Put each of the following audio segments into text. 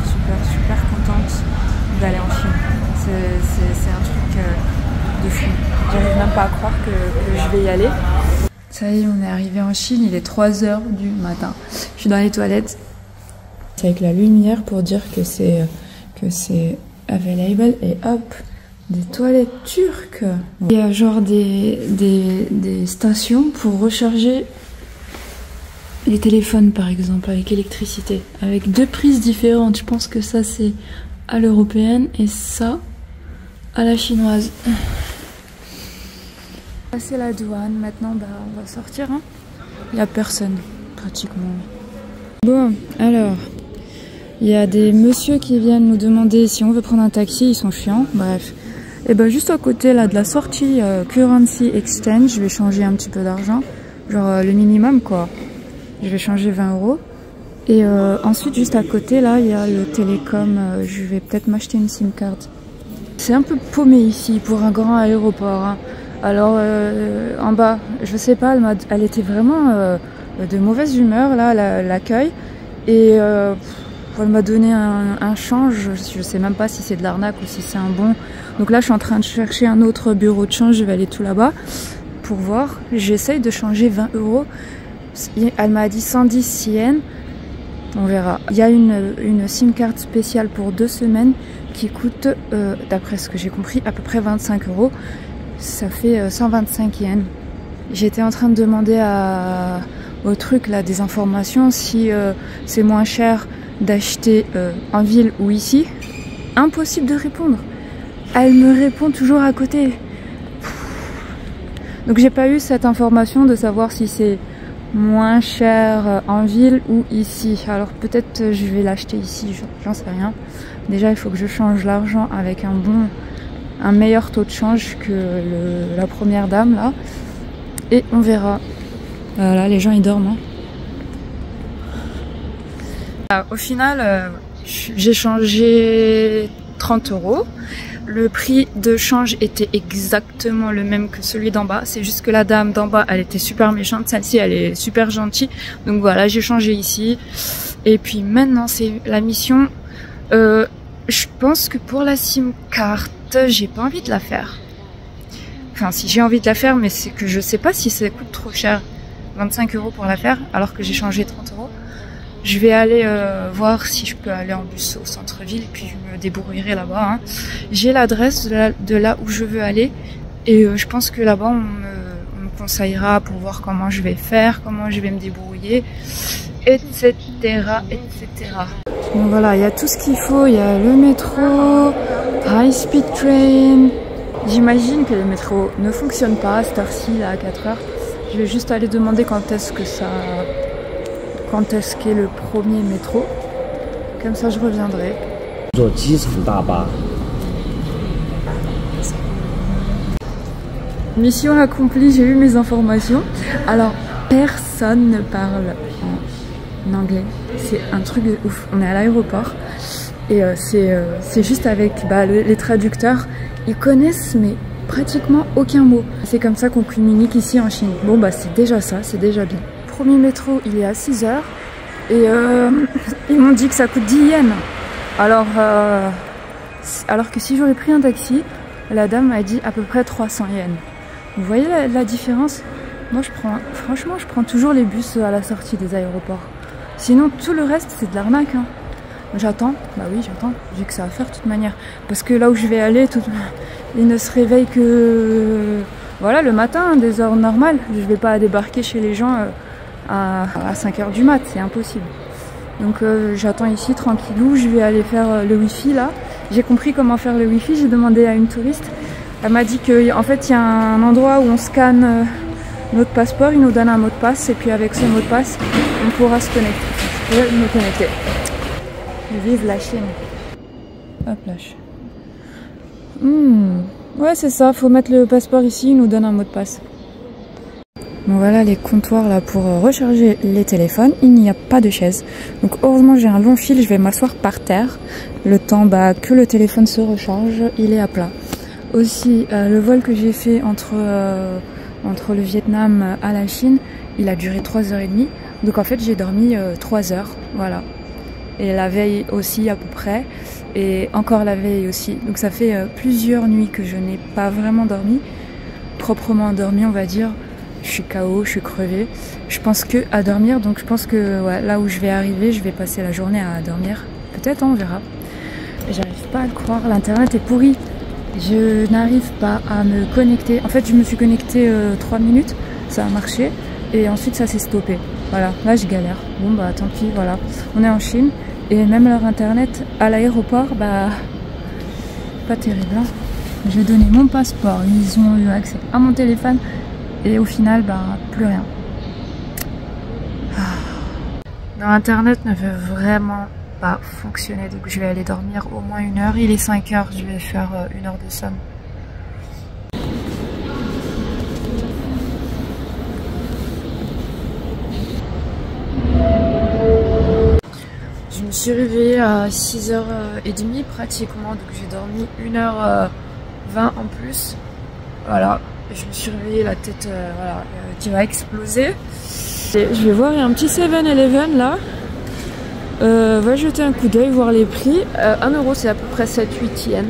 super contente d'aller en Chine. C'est un truc de fou. J'arrive même pas à croire que je vais y aller. Ça y est, on est arrivé en Chine, il est 3h du matin. Je suis dans les toilettes. C'est avec la lumière pour dire que c'est available et hop, des toilettes turques. Il y a genre des stations pour recharger les téléphones par exemple avec électricité, avec 2 prises différentes. Je pense que ça c'est à l'européenne et ça à la chinoise. C'est la douane, maintenant bah, on va sortir. Hein. Il n'y a personne pratiquement. Bon, alors, il y a des messieurs qui viennent nous demander si on veut prendre un taxi, ils sont chiants, bref. Et ben juste à côté là de la sortie Currency Exchange, je vais changer un petit peu d'argent, genre le minimum quoi. Je vais changer 20 €. Et ensuite juste à côté là, il y a le télécom, je vais peut-être m'acheter une SIM card. C'est un peu paumé ici pour un grand aéroport. Hein. Alors en bas, je sais pas, elle était vraiment de mauvaise humeur là, l'accueil. Et elle m'a donné un change, je sais même pas si c'est de l'arnaque ou si c'est un bon. Donc là je suis en train de chercher un autre bureau de change, je vais aller tout là-bas pour voir. J'essaye de changer 20 €. Elle m'a dit 110 yens, on verra. Il y a une SIM card spéciale pour 2 semaines qui coûte, d'après ce que j'ai compris, à peu près 25 €. Ça fait 125 yens. J'étais en train de demander au truc là des informations si c'est moins cher d'acheter en ville ou ici. Impossible de répondre. Elle me répond toujours à côté. Donc j'ai pas eu cette information de savoir si c'est moins cher en ville ou ici. Alors peut-être je vais l'acheter ici, j'en sais rien. Déjà il faut que je change l'argent avec un meilleur taux de change que la première dame là. Et on verra. Voilà, les gens ils dorment. Hein. Au final, j'ai changé 30 €. Le prix de change était exactement le même que celui d'en bas. C'est juste que la dame d'en bas, elle était super méchante. Celle-ci, elle est super gentille. Donc voilà, j'ai changé ici. Et puis maintenant, c'est la mission. Je pense que pour la SIM card, j'ai pas envie de la faire. Enfin, si j'ai envie de la faire, mais c'est que je sais pas si ça coûte trop cher. 25 € pour la faire, alors que j'ai changé 30 €. Je vais aller voir si je peux aller en bus au centre-ville, puis je me débrouillerai là-bas. Hein. J'ai l'adresse de là où je veux aller, et je pense que là-bas, on me conseillera pour voir comment je vais faire, comment je vais me débrouiller, etc., etc. Bon voilà, il y a tout ce qu'il faut, il y a le métro, high speed train. J'imagine que le métro ne fonctionne pas à cette heure-ci, là, à 4 h. Je vais juste aller demander quand est-ce qu'est le premier métro. Comme ça, je reviendrai. Mission accomplie, j'ai eu mes informations. Alors, personne ne parle en anglais. C'est un truc de ouf. On est à l'aéroport et c'est juste avec les traducteurs. Ils connaissent mais pratiquement aucun mot. C'est comme ça qu'on communique ici en Chine. Bon bah c'est déjà ça, c'est déjà bien. Premier métro, il est à 6 h et ils m'ont dit que ça coûte 10 yens. Alors que si j'aurais pris un taxi, la dame m'a dit à peu près 300 yens. Vous voyez la différence? Moi franchement je prends toujours les bus à la sortie des aéroports. Sinon tout le reste c'est de l'arnaque. Hein. J'attends, bah oui j'attends, j'ai que ça à faire de toute manière. Parce que là où je vais aller, il ne se réveille que voilà, le matin, des heures normales. Je vais pas débarquer chez les gens à 5 h du mat, c'est impossible. Donc j'attends ici tranquillou, je vais aller faire le wifi là. J'ai compris comment faire le wifi, j'ai demandé à une touriste. Elle m'a dit qu'en fait il y a un endroit où on scanne notre passeport, il nous donne un mot de passe et puis avec ce mot de passe, on pourra se connecter. Je pourrais me connecter. Vive la Chine. Hop là. Ouais c'est ça, faut mettre le passeport ici, il nous donne un mot de passe. Bon voilà les comptoirs là pour recharger les téléphones, il n'y a pas de chaise. Donc heureusement j'ai un long fil, je vais m'asseoir par terre. Le temps que le téléphone se recharge, il est à plat. Aussi le vol que j'ai fait entre le Vietnam à la Chine, il a duré 3 h 30. Donc en fait j'ai dormi 3 heures, voilà. et la veille aussi à peu près, et encore la veille aussi. Donc ça fait plusieurs nuits que je n'ai pas vraiment dormi, proprement endormi on va dire. Je suis KO, je suis crevée. Je pense que à dormir, donc je pense que ouais, là où je vais arriver, je vais passer la journée à dormir. Peut-être, on verra. J'arrive pas à le croire, l'internet est pourri. Je n'arrive pas à me connecter. En fait, je me suis connectée 3 minutes, ça a marché, et ensuite ça s'est stoppé. Voilà, là je galère. Bon bah tant pis, voilà. On est en Chine, et même leur internet à l'aéroport, bah pas terrible. Hein. J'ai donné mon passeport, ils ont eu accès à mon téléphone, et au final, bah plus rien. Non, internet ne veut vraiment pas fonctionner, donc je vais aller dormir au moins 1 heure. Il est 5 heures, je vais faire 1 heure de somme. Je me suis réveillée à 6h30 pratiquement, donc j'ai dormi 1h20 en plus. Voilà, je me suis réveillée, la tête voilà, qui va exploser. Et je vais voir, il y a un petit 7-Eleven là. Va jeter un coup d'œil, voir les prix. 1 euro, c'est à peu près 7-8 yens.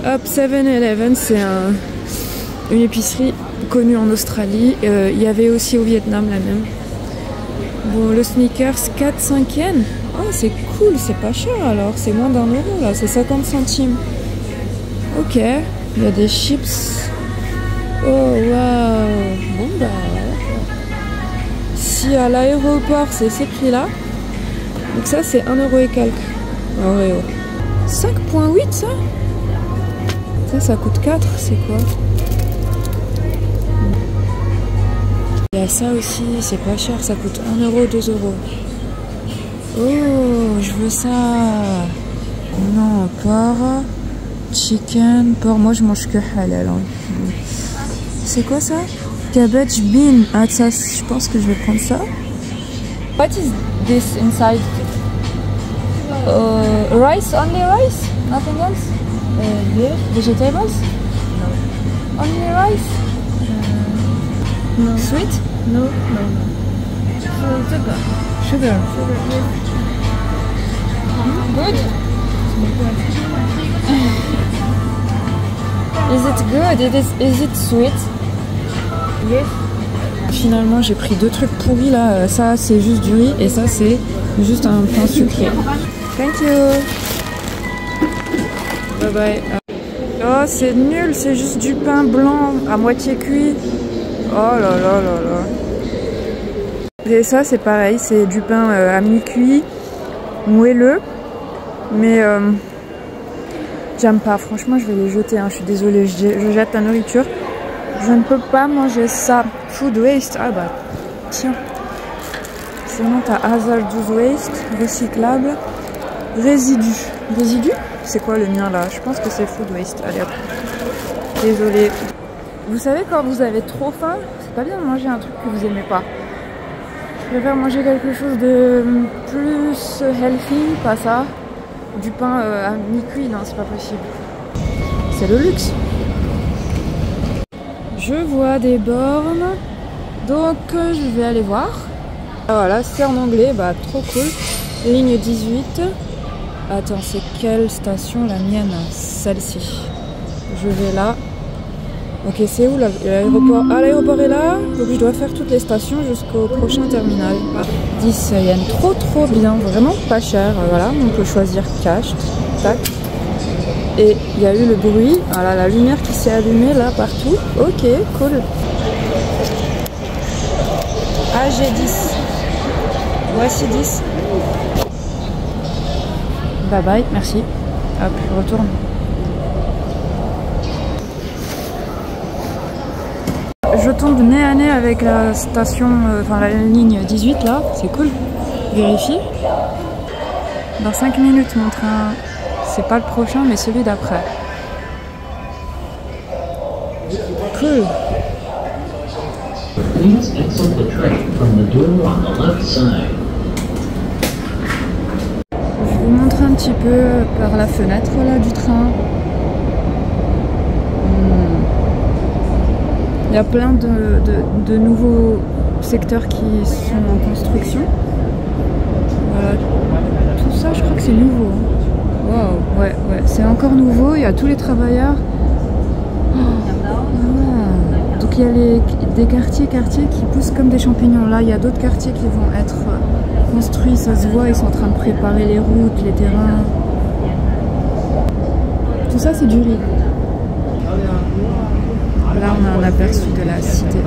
Hop, 7-Eleven, c'est une épicerie connue en Australie. Il y avait aussi au Vietnam la même. Bon, le sneakers, 4-5 yens. Oh, c'est cool, c'est pas cher alors. C'est moins d'1 euro là, c'est 50 centimes. Ok, il y a des chips. Oh, waouh. Bon, bah, si à l'aéroport c'est ces prix là. Donc ça c'est 1 euro et quelques. Oreo. 5,8 ça? Ça coûte 4, c'est quoi? Il y a ça aussi, c'est pas cher, ça coûte 1 euro, 2 euros. Oh, je veux ça. Non, porc, chicken, porc, moi je mange que halal. Hein. C'est quoi ça? Cabbage bean. Ah ça, je pense que je vais prendre ça. What is this inside? Rice, only rice? Nothing else? Yes. Vegetables? No. Only rice? No. Sweet? No, no, no. Sugar. Sugar. Good? Is it good? Is it sweet? Yes. Finalement, j'ai pris 2 trucs pourris là. Ça, c'est juste du riz et ça, c'est juste un pain sucré. Thank you. Bye bye. Oh, c'est nul, c'est juste du pain blanc à moitié cuit. Oh là là là là. Et ça, c'est pareil, c'est du pain à mi-cuit, moelleux. Mais j'aime pas, franchement, je vais les jeter. Hein. Je suis désolée, je jette la nourriture. Je ne peux pas manger ça. Food waste. Ah bah, tiens. Sinon, t'as hazardous waste, recyclable, résidu. Résidu? C'est quoi le mien là? Je pense que c'est food waste. Allez hop. Désolée. Vous savez, quand vous avez trop faim, c'est pas bien de manger un truc que vous aimez pas. Je préfère manger quelque chose de plus healthy, pas ça. Du pain à mi-cuit, non, c'est pas possible. C'est le luxe. Je vois des bornes, donc je vais aller voir. Voilà, c'est en anglais, bah trop cool. Ligne 18. Attends, c'est quelle station la mienne? Celle-ci. Je vais là. Ok, c'est où l'aéroport? Ah, l'aéroport est là, donc je dois faire toutes les stations jusqu'au prochain terminal. 10 yens, trop bien, vraiment pas cher. Voilà, on peut choisir cash, tac. Et il y a eu le bruit, voilà, la lumière qui s'est allumée là partout. Ok, cool. Ah, j'ai 10. Voici 10. Bye bye, merci. Hop, je retourne. Je tombe nez à nez avec la station, enfin la ligne 18 là, c'est cool. Vérifie. Dans 5 minutes mon train, c'est pas le prochain mais celui d'après. Cool. Please exit the train from the door on the left side. Je vous montre un petit peu par la fenêtre là du train. Il y a plein de nouveaux secteurs qui sont en construction. Voilà. Tout ça, je crois que c'est nouveau. Wow, ouais, c'est encore nouveau. Il y a tous les travailleurs. Donc il y a des quartiers qui poussent comme des champignons. Là, il y a d'autres quartiers qui vont être construits. Ça se voit, ils sont en train de préparer les routes, les terrains. Tout ça, c'est du riz. Là, on a un aperçu de la cité.